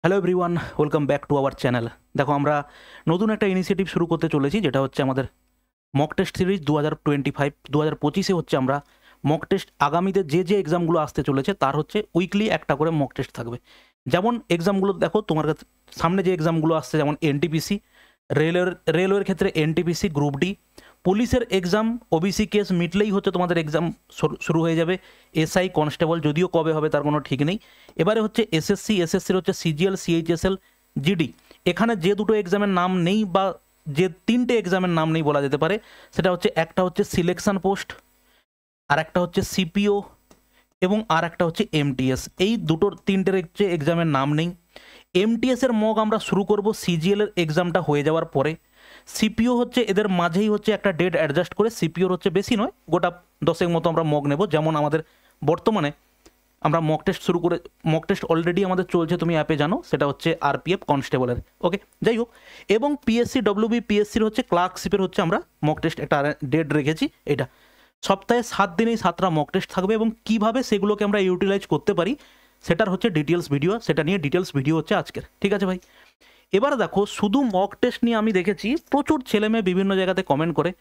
Hello everyone, welcome back to our channel. দেখো, আমরা নতুন একটা ইনিশিয়েটিভ শুরু করতে চলেছি, যেটা হচ্ছে আমাদের মক টেস্ট সিরিজ 2025 হচ্ছে আমরা মক টেস্ট আগামীতে যে এক্সামগুলো আসতে চলেছে তার হচ্ছে উইকলি একটা করে মক টেস্ট থাকবে। যেমন এক্সামগুলো দেখো তোমার কাছে সামনে যে এক্সামগুলো আসছে, যেমন এনটিপিসি, রেলওয়ের ক্ষেত্রে এনটিপিসি, গ্রুপ ডি, পুলিশের এক্সাম, ওবিসি কেস মিটলেই হচ্ছে তোমাদের এক্সাম শুরু হয়ে যাবে। এসআই, কনস্টেবল যদিও কবে হবে তার কোনো ঠিক নেই। এবারে হচ্ছে এসএসসির হচ্ছে সিজিএল, সিএইচএসএল, জিডি। এখানে যে দুটো এক্সামের নাম নেই বা যে তিনটে এক্সামের নাম নেই বলা যেতে পারে, সেটা হচ্ছে একটা হচ্ছে সিলেকশন পোস্ট, আর একটা হচ্ছে সিপিও এবং আর একটা হচ্ছে এমটিএস। এই তিনটের হচ্ছে এক্সামের নাম নেই। এমটিএসের মক আমরা শুরু করব সিজিএলের এক্সামটা হয়ে যাওয়ার পরে। সিপিও হচ্ছে এদের মাঝেই হচ্ছে একটা ডেট অ্যাডজাস্ট করে, সিপিওর হচ্ছে বেশি নয়, গোটা 10 মতো আমরা মক নেব। যেমন আমাদের বর্তমানে আমরা মক টেস্ট অলরেডি আমাদের চলছে, তুমি অ্যাপে জানো, সেটা হচ্ছে আরপিএফ কনস্টেবলের। ওকে, যাই হোক, এবং পিএসসি ডব্লিউবি পিএসসির হচ্ছে ক্লার্কশিপের হচ্ছে আমরা মক টেস্ট একটা ডেট রেখেছি। এটা সপ্তাহে 7 দিনেই 7টা মক টেস্ট থাকবে, এবং কিভাবে সেগুলোকে আমরা ইউটিলাইজ করতে পারি সেটার হচ্ছে ডিটেলস ভিডিও, সেটা নিয়ে ডিটেলস ভিডিও হচ্ছে আজকের। ঠিক আছে ভাই, এবার দেখো, শুধু মক টেস্ট নিয়ে আমি দেখেছি প্রচুর ছেলেমেয়ে বিভিন্ন জায়গাতে কমেন্ট করে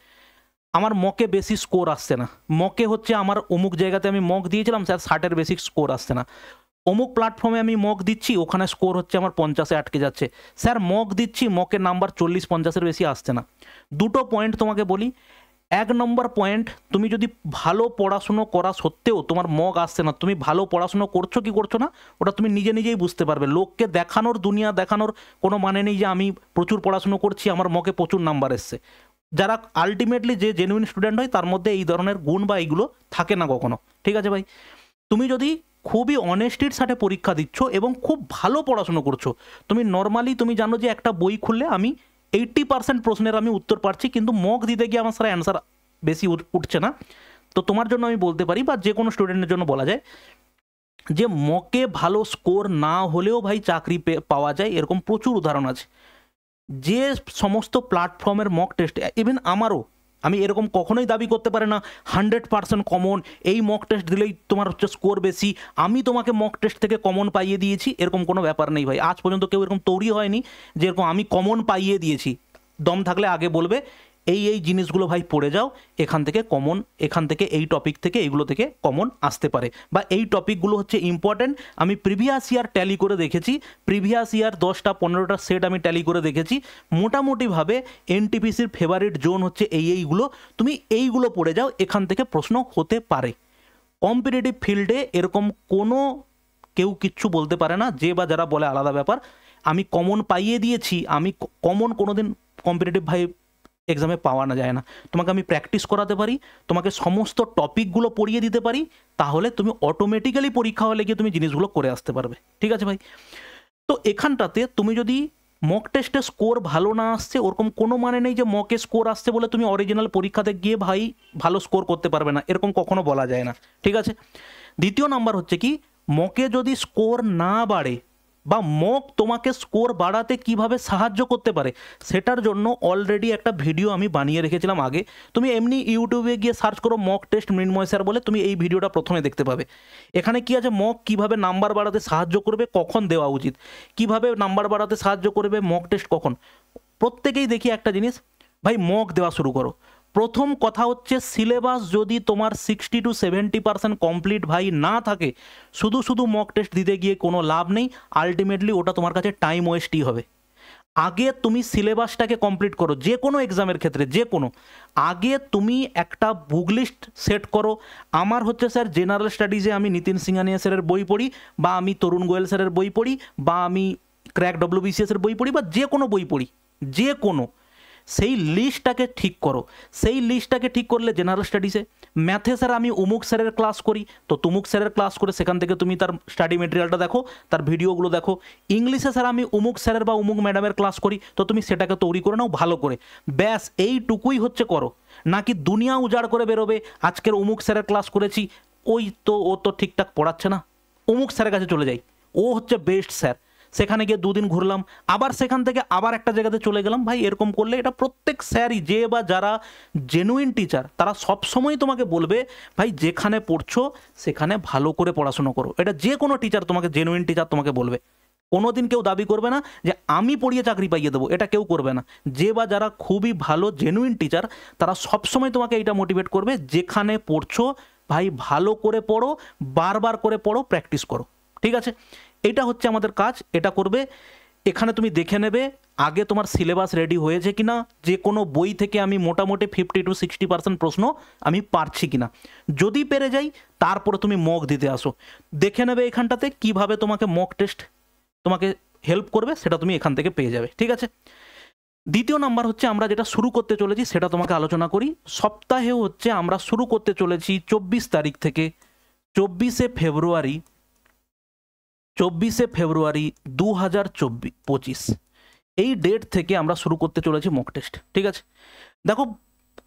আমার মকে বেশি স্কোর আসছে না, মকে হচ্ছে আমার অমুক জায়গাতে আমি মক দিয়েছিলাম স্যার 60-এর বেশি স্কোর আসছে না, অমুক প্ল্যাটফর্মে আমি মক দিচ্ছি ওখানে স্কোর হচ্ছে আমার 50-এ আটকে যাচ্ছে, স্যার মক দিচ্ছি মকের নাম্বার 40-50-এর বেশি আসছে না। দুটো পয়েন্ট তোমাকে বলি। 1 নম্বর পয়েন্ট, তুমি যদি ভালো পড়াশুনো করা সত্ত্বেও তোমার মক আসছে না, তুমি ভালো পড়াশুনো করছো কি করছো না ওটা তুমি নিজেই বুঝতে পারবে। লোককে দেখানোর, দুনিয়া দেখানোর কোনো মানে নেই যে আমি প্রচুর পড়াশুনো করছি, আমার মকে প্রচুর নাম্বার এসছে। যারা আলটিমেটলি যে জেনুইন স্টুডেন্ট হয় তার মধ্যে এই ধরনের গুণ বা এইগুলো থাকে না কখনো। ঠিক আছে ভাই, তুমি যদি খুবই অনেস্টির সাথে পরীক্ষা দিচ্ছ এবং খুব ভালো পড়াশুনো করছো, তুমি নর্মালি তুমি জানো যে একটা বই খুললে আমি 80% প্রশ্নের আমি উত্তর পারছি, কিন্তু মক দিতে গিয়ে আমার সারা অ্যান্সার বেশি উঠছে না, তো তোমার জন্য আমি বলতে পারি বা যে কোনো স্টুডেন্টের জন্য বলা যায় যে মকে ভালো স্কোর না হলেও ভাই চাকরি পাওয়া যায়, এরকম প্রচুর উদাহরণ আছে। যে সমস্ত প্ল্যাটফর্মের মক টেস্ট, ইভেন আমারও, আমি এরকম কখনোই দাবি করতে পারে না 100% কমন, এই মক টেস্ট দিলেই তোমার হচ্ছে স্কোর বেশি, আমি তোমাকে মক টেস্ট থেকে কমন পাইয়ে দিয়েছি, এরকম কোনো ব্যাপার নেই ভাই। আজ পর্যন্ত কেউ এরকম তৈরি হয়নি যে এরকম আমি কমন পাইয়ে দিয়েছি। দম থাকলে আগে বলবে এই জিনিসগুলো ভাই পড়ে যাও, এখান থেকে এই টপিক থেকে এইগুলো থেকে কমন আসতে পারে, বা এই টপিকগুলো হচ্ছে ইম্পর্ট্যান্ট। আমি প্রিভিয়াস ইয়ার ট্যালি করে দেখেছি, প্রিভিয়াস ইয়ার 10-15টা সেট আমি ট্যালি করে দেখেছি, মোটামুটিভাবে এনটিপিসির ফেভারিট জোন হচ্ছে এইগুলো, তুমি এইগুলো পড়ে যাও, এখান থেকে প্রশ্ন হতে পারে। কম্পিটিটিভ ফিল্ডে এরকম কোনো কেউ কিচ্ছু বলতে পারে না, যে বা যারা বলে আলাদা ব্যাপার। আমি কমন পাইয়ে দিয়েছি, আমি কমন কোনোদিন কম্পিটিটিভ ভাই এক্সামে পাওয়া না যায় না। তোমাকে আমি প্র্যাকটিস করাতে পারি, তোমাকে সমস্ত টপিকগুলো পড়িয়ে দিতে পারি, তাহলে তুমি অটোমেটিক্যালি পরীক্ষা হলে গিয়ে তুমি জিনিসগুলো করে আসতে পারবে। ঠিক আছে ভাই, তো এখানটাতে তুমি যদি মক টেস্টে স্কোর ভালো না আসছে, ওরকম কোনো মানে নেই যে মকে স্কোর আসছে বলে তুমি অরিজিনাল পরীক্ষাতে গিয়ে ভাই ভালো স্কোর করতে পারবে না, এরকম কখনো বলা যায় না। ঠিক আছে, দ্বিতীয় নাম্বার হচ্ছে কি, মকে যদি স্কোর না বাড়ে বা মক তোমাকে স্কোর বাড়াতে কিভাবে সাহায্য করতে পারে, সেটার জন্য অলরেডি একটা ভিডিও আমি বানিয়ে রেখেছিলাম আগে। তুমি এমনি ইউটিউবে গিয়ে সার্চ করো মক টেস্ট মৃন্ময় স্যার বলে, তুমি এই ভিডিওটা প্রথমে দেখতে পাবে। এখানে কি আছে, মক কিভাবে নাম্বার বাড়াতে সাহায্য করবে, কখন দেওয়া উচিত, কিভাবে নাম্বার বাড়াতে সাহায্য করবে মক টেস্ট কখন। প্রত্যেকেই দেখি একটা জিনিস, ভাই মক দেওয়া শুরু করো। প্রথম কথা হচ্ছে, সিলেবাস যদি তোমার 60-70% কমপ্লিট ভাই না থাকে, শুধু মক টেস্ট দিতে গিয়ে কোনো লাভ নেই, আলটিমেটলি ওটা তোমার কাছে টাইম ওয়েস্টই হবে। আগে তুমি সিলেবাসটাকে কমপ্লিট করো, যে কোনো এক্সামের ক্ষেত্রে, যে কোনো। আগে তুমি একটা বুক লিস্ট সেট করো। আমার হচ্ছে স্যার জেনারেল স্টাডিজে আমি নিতিন সিংহানিয়া স্যারের বই পড়ি, বা আমি তরুণ গোয়েল স্যারের বই পড়ি, বা আমি ক্র্যাক ডব্লিউবিসিএসের বই পড়ি, বা যে কোনো বই পড়ি, যে কোনো। সেই লিস্টটাকে ঠিক করো। সেই লিস্টটাকে ঠিক করলে জেনারেল স্টাডিজে, ম্যাথে স্যার আমি অমুক স্যারের ক্লাস করি, তো তুমুক স্যারের ক্লাস করে সেখান থেকে তুমি তার স্টাডি মেটেরিয়ালটা দেখো, তার ভিডিওগুলো দেখো। ইংলিশে স্যার আমি অমুক স্যারের বা অমুক ম্যাডামের ক্লাস করি, তো তুমি সেটাকে তৈরি করে নাও ভালো করে। ব্যাস এইটুকুই হচ্ছে করো, নাকি দুনিয়া উজাড় করে বেরোবে আজকের অমুক স্যারের ক্লাস করেছি, ও তো ঠিকঠাক পড়াচ্ছে না, অমুক স্যারের কাছে চলে যাই, ও হচ্ছে বেস্ট স্যার, সেখানে গিয়ে 2 দিন ঘুরলাম, আবার সেখান থেকে আবার একটা জায়গাতে চলে গেলাম। ভাই এরকম করলে এটা প্রত্যেক স্যারই, যে বা যারা জেনুইন টিচার তারা সবসময় তোমাকে বলবে ভাই যেখানে পড়ছো সেখানে ভালো করে পড়াশুনো করো। এটা যে কোনো টিচার তোমাকে, জেনুইন টিচার তোমাকে বলবে, কোনোদিন কেউ দাবি করবে না যে আমি পড়িয়ে চাকরি পাইয়ে দেবো, এটা কেউ করবে না। যে বা যারা খুবই ভালো জেনুইন টিচার তারা সবসময় তোমাকে এইটা মোটিভেট করবে, যেখানে পড়ছো ভাই ভালো করে পড়ো, বারবার করে পড়ো, প্র্যাকটিস করো, ঠিক আছে? এটা হচ্ছে আমাদের কাজ, এটা করবে। এখানে তুমি দেখে নেবে আগে তোমার সিলেবাস রেডি হয়েছে কিনা, যে কোনো বই থেকে আমি মোটামুটি 50 to 60% প্রশ্ন আমি পারছি কিনা। যদি পেরে যাই তারপরে তুমি মক দিতে আসো, দেখে নেবে এখানটাতে কিভাবে তোমাকে মক টেস্ট তোমাকে হেল্প করবে, সেটা তুমি এখান থেকে পেয়ে যাবে, ঠিক আছে? দ্বিতীয় নাম্বার হচ্ছে আমরা যেটা শুরু করতে চলেছি সেটা তোমাকে আলোচনা করি। সপ্তাহেও হচ্ছে আমরা শুরু করতে চলেছি 24 তারিখ থেকে 24শে ফেব্রুয়ারি 2025 এই ডেট থেকে আমরা শুরু করতে চলেছি মক টেস্ট, ঠিক আছে? দেখো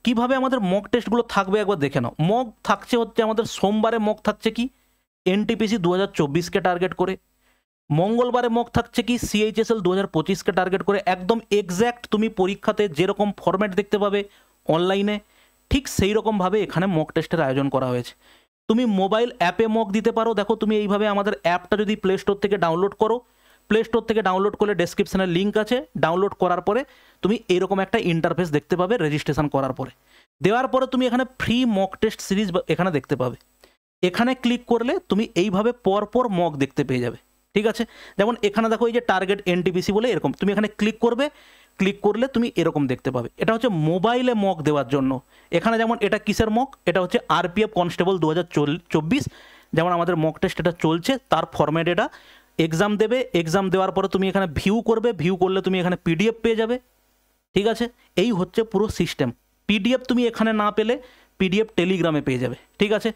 কিভাবে আমাদের মক টেস্টগুলো থাকবে একবার দেখে নাও। মক থাকছে হচ্ছে আমাদের সোমবারে মক থাকছে কি এনটিপিসি 2024কে টার্গেট করে, মঙ্গলবারে মক থাকছে কি সিএইচএসএল 2025কে টার্গেট করে। একদম এক্স্যাক্ট তুমি পরীক্ষাতে যেরকম ফরম্যাট দেখতে পাবে অনলাইনে, ঠিক সেই রকমভাবে এখানে মক টেস্টের আয়োজন করা হয়েছে। তুমি মোবাইল অ্যাপে মক দিতে পারো। দেখো তুমি এইভাবে আমাদের অ্যাপটা যদি প্লে স্টোর থেকে ডাউনলোড করো, প্লে স্টোর থেকে ডাউনলোড করলে ডেসক্রিপশানে লিঙ্ক আছে, ডাউনলোড করার পরে তুমি এরকম একটা ইন্টারফেস দেখতে পাবে রেজিস্ট্রেশন করার পরে। দেওয়ার পরে তুমি এখানে ফ্রি মক টেস্ট সিরিজ এখানে দেখতে পাবে। এখানে ক্লিক করলে তুমি এইভাবে পরপর মক দেখতে পেয়ে যাবে, ঠিক আছে? যেমন এখানে দেখো এই যে টার্গেট এনটিপিসি বলে এরকম, তুমি এখানে ক্লিক করবে, ক্লিক করলে তুমি এরকম দেখতে পাবে। এটা হচ্ছে মোবাইলে মক দেওয়ার জন্য। এখানে যেমন এটা কিসের মক, এটা হচ্ছে আরপিএফ কনস্টেবল 2024, যেমন আমাদের মক টেস্ট এটা চলছে তার ফরম্যাট এটা। এক্সাম দেবে, এক্সাম দেওয়ার পরে তুমি এখানে ভিউ করবে, ভিউ করলে তুমি এখানে পিডিএফ পেয়ে যাবে, ঠিক আছে? এই হচ্ছে পুরো সিস্টেম। পিডিএফ তুমি এখানে না পেলে পিডিএফ টেলিগ্রামে পেয়ে যাবে, ঠিক আছে?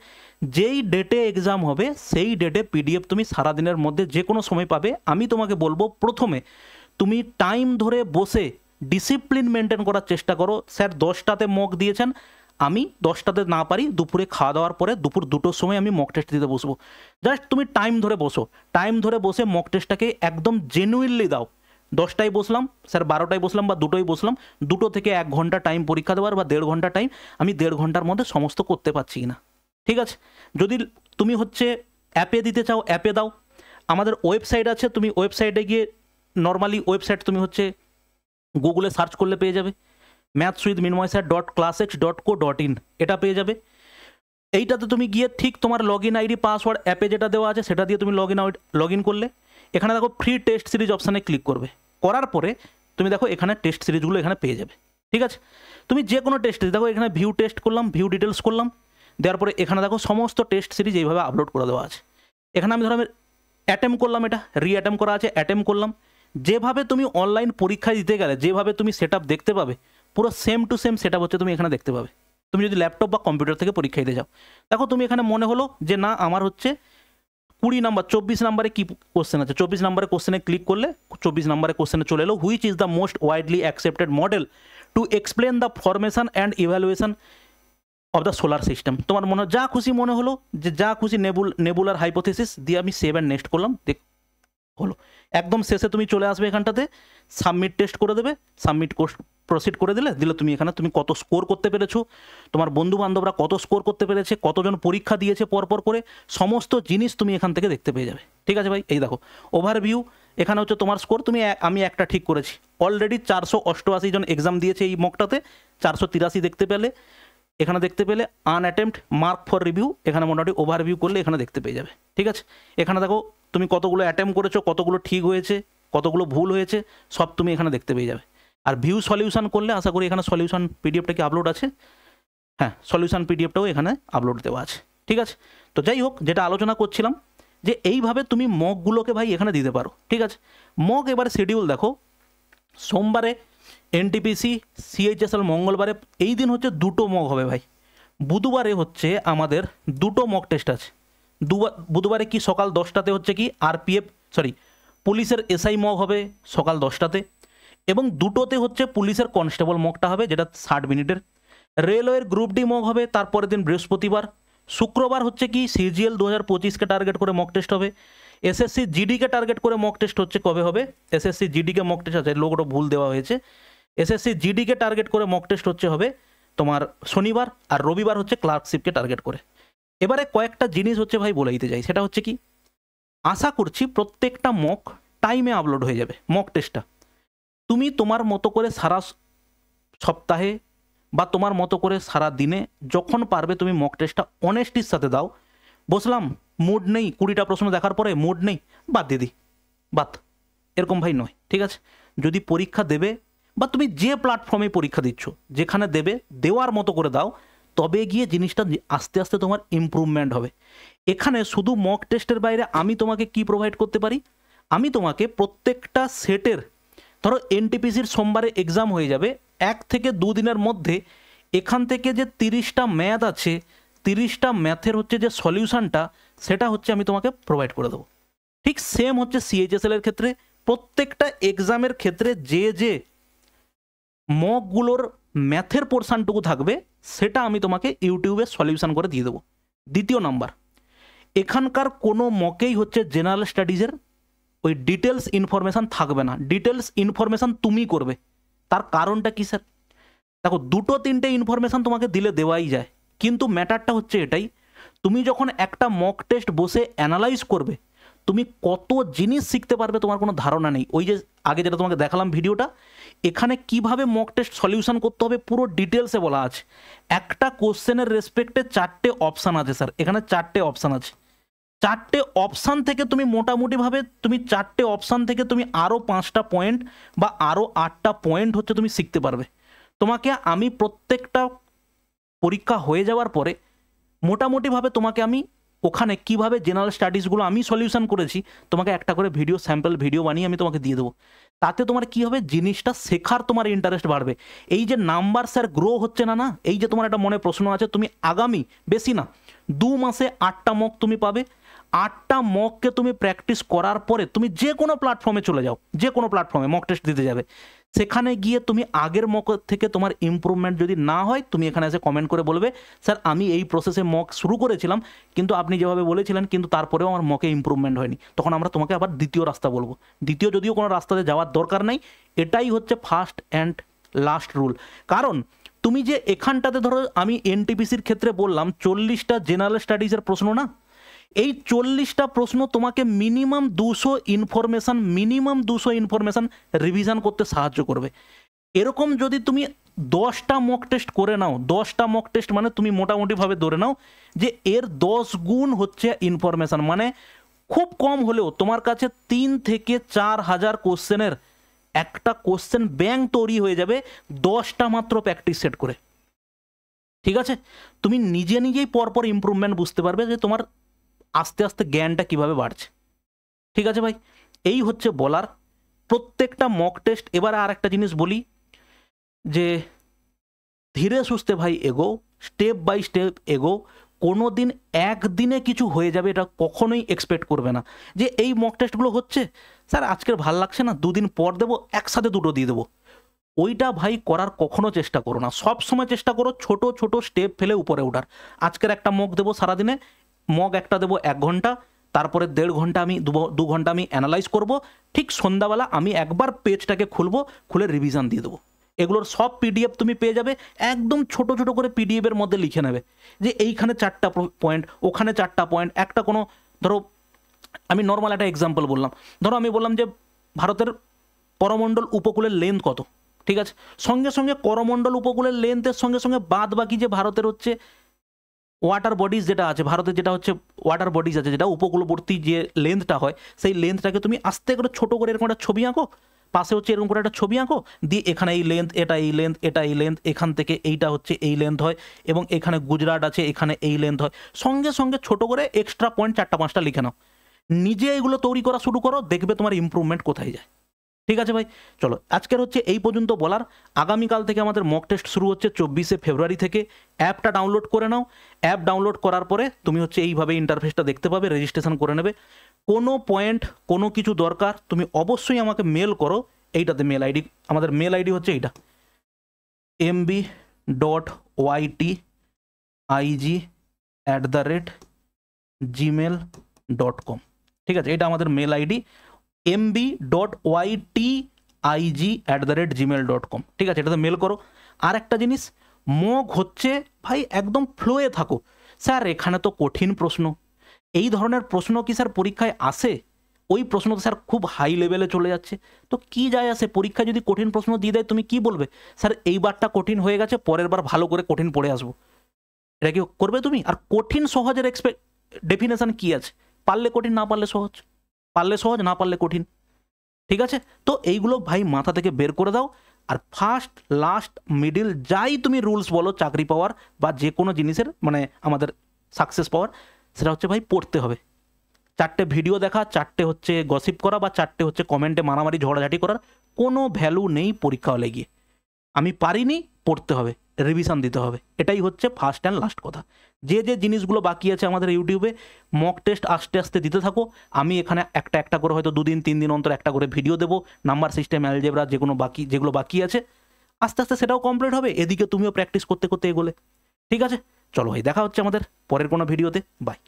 যেই ডেটে এক্সাম হবে সেই ডেটে পিডিএফ তুমি সারাদিনের মধ্যে যে কোনো সময় পাবে। আমি তোমাকে বলবো প্রথমে তুমি টাইম ধরে বসে ডিসিপ্লিন মেনটেন করার চেষ্টা করো। স্যার 10টাতে মক দিয়েছেন, আমি 10টাতে না পারি দুপুরে খাওয়া দাওয়ার পরে দুপুর 2টোর সময় আমি মক টেস্ট দিতে বসবো। জাস্ট তুমি টাইম ধরে বসো, টাইম ধরে বসে মক টেস্টটাকে একদম জেনুইনলি দাও। 10টায় বসলাম, স্যার 12টায় বসলাম বা 2টোয় বসলাম, 2টো থেকে 1 ঘন্টা টাইম পরীক্ষা দেওয়ার বা 1.5 ঘন্টা টাইম, আমি 1.5 ঘন্টার মধ্যে সমস্ত করতে পারছি না, ঠিক আছে? যদি তুমি হচ্ছে অ্যাপে দিতে চাও অ্যাপে দাও। আমাদের ওয়েবসাইট আছে, তুমি ওয়েবসাইটে গিয়ে নর্মালি ওয়েবসাইট তুমি হচ্ছে গুগলে সার্চ করলে পেয়ে যাবে mathswithminmoysir.classx.co.in, এটা পেয়ে যাবে। এইটাতে তুমি গিয়ে ঠিক তোমার লগ ইন আইডি পাসওয়ার্ড অ্যাপে যেটা দেওয়া আছে সেটা দিয়ে তুমি লগ ইন করলে এখানে দেখো ফ্রি টেস্ট সিরিজ অপশানে ক্লিক করবে। করার পরে তুমি দেখো এখানে টেস্ট সিরিজগুলো এখানে পেয়ে যাবে, ঠিক আছে? তুমি যে কোনো টেস্ট দেখো এখানে ভিউ টেস্ট করলাম, ভিউ ডিটেলস করলাম, দেওয়ার পরে এখানে দেখো সমস্ত টেস্ট সিরিজ এইভাবে আপলোড করে দেওয়া আছে। এখানে আমি ধরো অ্যাটেম্প করলাম, এটা রিঅ্যাটেম্প করা আছে, অ্যাটেম্প করলাম। যেভাবে তুমি অনলাইন পরীক্ষা দিতে গেলে যেভাবে তুমি সেট দেখতে পাবে পুরো সেম টু সেম সেট হচ্ছে তুমি এখানে দেখতে পাবে। তুমি যদি ল্যাপটপ বা কম্পিউটার থেকে পরীক্ষা দিতে যাও, দেখো তুমি এখানে মনে হলো যে না আমার হচ্ছে 20 নাম্বার 24 নাম্বারে কী কোশ্চেন আছে, 24 নাম্বারে কোশ্চেনে ক্লিক করলে 24 নাম্বারে কোশ্চেনে চলে এলো which is the most widely accepted model to explain the formation and evaluation of the solar system. তোমার মনে যা খুশি মনে হলো যে যা খুশি নেবুলার হাইপোথিসিস দিয়ে আমি সেভ অ্যান্ড নেক্সট করলাম, দেখ হলো। একদম শেষে তুমি চলে আসবে এখানটাতে, সাবমিট টেস্ট করে দেবে, সাবমিট প্রসিড করে দিলে তুমি এখানে তুমি কত স্কোর করতে পেরেছো, তোমার বন্ধু বান্ধবরা কত স্কোর করতে পেরেছে, কতজন পরীক্ষা দিয়েছে পরপর করে, সমস্ত জিনিস তুমি এখান থেকে দেখতে পেয়ে যাবে, ঠিক আছে ভাই? এই দেখো ওভারভিউ, এখানে হচ্ছে তোমার স্কোর। আমি একটা ঠিক করেছি, অলরেডি 488 জন এক্সাম দিয়েছে এই মকটাতে, 483 দেখতে পেলে, এখানে দেখতে পেলে আনঅ্যাটেম্পট মার্ক ফর রিভিউ, এখানে মোটামুটি ওভারভিউ করলে এখানে দেখতে পেয়ে যাবে, ঠিক আছে? এখানে দেখো তুমি কতগুলো অ্যাটেম্প করেছো, কতগুলো ঠিক হয়েছে, কতগুলো ভুল হয়েছে, সব তুমি এখানে দেখতে পেয়ে যাবে। আর ভিউ সলিউশন করলে আশা করি এখানে সলিউশন পিডিএফটা কি আপলোড আছে, হ্যাঁ সলিউশন পিডিএফটাও এখানে আপলোড দেওয়া আছে, ঠিক আছে? তো যাই হোক, যেটা আলোচনা করছিলাম যে এইভাবে তুমি মকগুলোকে ভাই এখানে দিতে পারো, ঠিক আছে? মক এবারে শিডিউল দেখো, সোমবারে এনটিপিসি, সিএইচএসএল মঙ্গলবারে, এই দিন হচ্ছে 2টো মক হবে ভাই। বুধবারে হচ্ছে আমাদের 2টো মক টেস্ট আছে। বুধবারে কি সকাল 10টাতে হচ্ছে কি পুলিশের এসআই মক হবে সকাল 10টাতে, এবং 2টোতে হচ্ছে পুলিশের কনস্টেবল মকটা হবে যেটা 60 মিনিটের। রেলওয়ের গ্রুপ ডি মক হবে তারপরের দিন বৃহস্পতিবার। শুক্রবার হচ্ছে কি সিজিএল 2025কে টার্গেট করে মক টেস্ট হবে। এসএসসি জিডিকে টার্গেট করে মক টেস্ট হচ্ছে কবে হবে, এসএসসি জিডিকে মক টেস্ট আছে, লোগোটা ভুল দেওয়া হয়েছে, এসএসসি জিডিকে টার্গেট করে মক টেস্ট হবে তোমার শনিবার, আর রবিবার হচ্ছে ক্লার্কশিপকে টার্গেট করে। এবারে কয়েকটা জিনিস হচ্ছে ভাই বলে দিতে চাই, সেটা হচ্ছে কি আশা করছি প্রত্যেকটা মক টাইমে আপলোড হয়ে যাবে মক টেস্টটা। তুমি তোমার মতো করে সারা সপ্তাহে বা তোমার মতো করে সারা দিনে যখন পারবে তুমি মক টেস্টটা অনেস্টির সাথে দাও। বসলাম, মুড নেই, 20টা প্রশ্ন দেখার পরে মুড নেই, বাদ দিদি, বাদ, এরকম ভাই নয়, ঠিক আছে? যদি পরীক্ষা দেবে বা তুমি যে প্ল্যাটফর্মে পরীক্ষা দিচ্ছ যেখানে দেবে, দেওয়ার মতো করে দাও, তবে গিয়ে জিনিসটা আস্তে আস্তে তোমার ইমপ্রুভমেন্ট হবে। এখানে শুধু মক টেস্টের বাইরে আমি তোমাকে কি প্রোভাইড করতে পারি? আমি তোমাকে প্রত্যেকটা সেটের, ধরো এনটিপিসির সোমবারে এক্সাম হয়ে যাবে, 1 থেকে 2 দিনের মধ্যে এখান থেকে যে 30টা ম্যাথ আছে, 30টা ম্যাথের হচ্ছে যে সলিউশনটা, সেটা হচ্ছে আমি তোমাকে প্রোভাইড করে দেবো। ঠিক সেম হচ্ছে সিএইচএসএল এর ক্ষেত্রে, প্রত্যেকটা এক্সামের ক্ষেত্রে যে যে মকগুলোর ম্যাথের পোর্শনটুকু থাকবে সেটা আমি তোমাকে ইউটিউবে সলিউশন করে দিয়ে দেবো। দ্বিতীয় নাম্বার, এখানকার কোনো মকেই হচ্ছে জেনারেল স্টাডিজের ওই ডিটেলস ইনফরমেশান থাকবে না। ডিটেলস ইনফরমেশান তুমি করবে। তার কারণটা কি স্যার? দেখো, 2-3টে ইনফরমেশান তোমাকে দিলে দেওয়াই যায়, কিন্তু ম্যাটারটা হচ্ছে এটাই, তুমি যখন একটা মক টেস্ট বসে অ্যানালাইজ করবে, তুমি কত জিনিস শিখতে পারবে তোমার কোনো ধারণা নেই। ওই যে আগে যেটা তোমাকে দেখালাম ভিডিওটা, এখানে কিভাবে মক টেস্ট সলিউশন করতে হবে পুরো ডিটেলসে বলা আছে। একটা কোশ্চেনের রেসপেক্টে 4টে অপশান আছে স্যার, এখানে 4টে অপশান আছে। 4টে অপশান থেকে তুমি মোটামুটিভাবে তুমি 4টে অপশান থেকে তুমি আরও 5টা পয়েন্ট বা আরও 8টা পয়েন্ট হচ্ছে তুমি শিখতে পারবে। তোমাকে আমি প্রত্যেকটা পরীক্ষা হয়ে যাওয়ার পরে মোটামুটিভাবে তোমাকে আমি ওখানে কিভাবে জেনারেল স্টাডিজগুলো আমি সলিউশন করেছি তোমাকে একটা করে ভিডিও, স্যাম্পল ভিডিও বানিয়ে আমি তোমাকে দিয়ে দেবো। তাতে তোমার কি হবে, জিনিসটা শেখার তোমার ইন্টারেস্ট বাড়বে। এই যে নাম্বার স্যার গ্রো হচ্ছে না, এই যে তোমার একটা মনে প্রশ্ন আছে, তুমি আগামী বেশি না 2 মাসে 8টা মক তুমি পাবে। 8টা মককে তুমি প্র্যাকটিস করার পরে তুমি যে কোনো প্ল্যাটফর্মে চলে যাও, যে কোনো প্ল্যাটফর্মে মক টেস্ট দিতে যাবে, সেখানে গিয়ে তুমি আগের মক থেকে তোমার ইমপ্রুভমেন্ট যদি না হয়, তুমি এখানে এসে কমেন্ট করে বলবে, স্যার আমি এই প্রসেসে মক শুরু করেছিলাম, কিন্তু আপনি যেভাবে বলেছিলেন কিন্তু তারপরেও আমার মকে ইমপ্রুভমেন্ট হয়নি। তখন আমরা তোমাকে আবার দ্বিতীয় রাস্তা বলবো। দ্বিতীয় যদিও কোনো রাস্তাতে যাওয়ার দরকার নেই, এটাই হচ্ছে ফার্স্ট অ্যান্ড লাস্ট রুল। কারণ তুমি যে এখানটাতে ধরো আমি এনটিপিসির ক্ষেত্রে বললাম 40টা জেনারেল স্টাডিজের প্রশ্ন না, এই 40টা প্রশ্ন তোমাকে মিনিমাম 200 ইনফরমেশান রিভিশন করতে সাহায্য করবে। এরকম যদি তুমি 10টা মক টেস্ট করে নাও, 10টা মক টেস্ট মানে তুমি মোটামুটিভাবে ধরে নাও যে এর 10 গুণ হচ্ছে ইনফরমেশান, মানে খুব কম হলেও তোমার কাছে 3 থেকে 4 হাজার কোশ্চেনের একটা কোশ্চেন ব্যাংক তৈরি হয়ে যাবে 10টা মাত্র প্র্যাকটিস সেট করে। ঠিক আছে? তুমি নিজে নিজেই পরপর ইমপ্রুভমেন্ট বুঝতে পারবে যে তোমার আস্তে আস্তে জ্ঞানটা কিভাবে বাড়ছে। ঠিক আছে ভাই, এই হচ্ছে বলার। প্রত্যেকটা মক টেস্ট, এবারে আর একটা জিনিস বলি যে ধীরে সুস্থে ভাই এগো, স্টেপ বাই স্টেপ এগো। কোনো দিন একদিনে কিছু হয়ে যাবে এটা কখনোই এক্সপেক্ট করবে না। যে এই মক টেস্টগুলো হচ্ছে স্যার আজকের ভাল লাগছে না, 2 দিন পর দেবো, একসাথে 2টো দিয়ে দেবো, ওইটা ভাই করার কখনো চেষ্টা করো না। সব সময় চেষ্টা করো ছোট ছোট স্টেপ ফেলে উপরে ওঠার। আজকের একটা মক দেবো সারাদিনে, মক একটা দেবো 1 ঘন্টা, তারপরে 1.5 ঘন্টা আমি 2 ঘন্টা আমি অ্যানালাইজ করব, ঠিক সন্ধ্যাবেলা আমি একবার পেজটাকে খুলে রিভিশন দিয়ে দেবো। এগুলোর সব পিডিএফ তুমি পেয়ে যাবে, একদম ছোট ছোট করে পিডিএফের মধ্যে লিখে নেবে যে এইখানে 4টা পয়েন্ট, ওখানে 4টা পয়েন্ট। একটা কোনো ধরো আমি নর্মাল একটা এক্সাম্পল বললাম, ধরো আমি বললাম যে ভারতের করমণ্ডল উপকূলের লেন্থ কত, ঠিক আছে? সঙ্গে সঙ্গে করমণ্ডল উপকূলের লেন্থের সঙ্গে সঙ্গে বাদ বাকি যে ভারতের হচ্ছে ওয়াটার বডিজ যেটা আছে, ভারতের যেটা হচ্ছে ওয়াটার বডিজ আছে, যেটা উপকূলবর্তী যে লেন্থটা হয়, সেই লেন্থটাকে তুমি আস্তে করে ছোটো করে এরকম একটা ছবি আঁকো, পাশে হচ্ছে এরকম করে একটা ছবি আঁকো, দিয়ে এখানে এই লেন্থ, এটা এই লেন্থ, এটা এই লেন্থ, এখান থেকে এইটা হচ্ছে এই লেন্থ হয়, এবং এখানে গুজরাট আছে, এখানে এই লেন্থ হয়। সঙ্গে সঙ্গে ছোটো করে এক্সট্রা পয়েন্ট 4টা-5টা লিখে নাও, নিজে এগুলো তৈরি করা শুরু করো, দেখবে তোমার ইমপ্রুভমেন্ট কোথায় যায়। ঠিক আছে ভাই, চলো আজকের হচ্ছে এই পর্যন্ত বলার। আগামীকাল থেকে আমাদের মক টেস্ট শুরু হচ্ছে 24শে ফেব্রুয়ারি থেকে। অ্যাপটা ডাউনলোড করে নাও। অ্যাপ ডাউনলোড করার পরে তুমি হচ্ছে এইভাবে ইন্টারফেসটা দেখতে পাবে, রেজিস্ট্রেশন করে নেবে। কোনো পয়েন্ট, কোনো কিছু দরকার তুমি অবশ্যই আমাকে মেল করো। এইটাতে মেল আইডি, আমাদের মেল আইডি হচ্ছে এইটা mb.ytig@gmail.com। ঠিক আছে, এটা আমাদের মেল আইডি mb.ytig@gmail.com। ঠিক আছে, এটাতে মেল করো। আর একটা জিনিস, মক হচ্ছে ভাই একদম ফ্লোয়ে থাকো। স্যার এখানে তো কঠিন প্রশ্ন, এই ধরনের প্রশ্ন কি স্যার পরীক্ষায় আসে? ওই প্রশ্ন তো স্যার খুব হাই লেভেলে চলে যাচ্ছে। তো কি যায় আসে, পরীক্ষা যদি কঠিন প্রশ্ন দিয়ে দেয় তুমি কি বলবে, স্যার এইবারটা কঠিন হয়ে গেছে, পরের বার ভালো করে কঠিন পড়ে আসবো, এটা কি করবে তুমি? আর কঠিন সহজের ডেফিনেশন কি আছে? পারলে কঠিন, না পারলে সহজ, পারলে সহজ, না পারলে কঠিন। ঠিক আছে, তো এইগুলো ভাই মাথা থেকে বের করে দাও। আর ফার্স্ট, লাস্ট, মিডিল যাই তুমি রুলস বলো চাকরি পাওয়ার বা যে কোনো জিনিসের মানে আমাদের সাকসেস পাওয়ার, সেটা হচ্ছে ভাই পড়তে হবে। 4টে ভিডিও দেখা, 4টে হচ্ছে গসিপ করা বা 4টে হচ্ছে কমেন্টে মারামারি ঝগড়াঝাটি করার কোনো ভ্যালু নেই পরীক্ষা হলে গিয়ে। আমি পারিনি, পড়তে হবে, রিভিশন দিতে হবে, এটাই হচ্ছে ফার্স্ট অ্যান্ড লাস্ট কথা। যে যে জিনিসগুলো বাকি আছে আমাদের ইউটিউবে মক টেস্ট আস্তে আস্তে দিতে থাকো। আমি এখানে একটা একটা করে হয়তো 2 দিন 3 দিন অন্তর একটা করে ভিডিও দেবো, নাম্বার সিস্টেম, অ্যালজেব্রা, যেগুলো বাকি আছে আস্তে আস্তে সেটাও কমপ্লিট হবে, এদিকে তুমিও প্র্যাকটিস করতে করতে এগোলে। ঠিক আছে, চলো ভাই, দেখা হচ্ছে আমাদের পরের কোনো ভিডিওতে। বাই।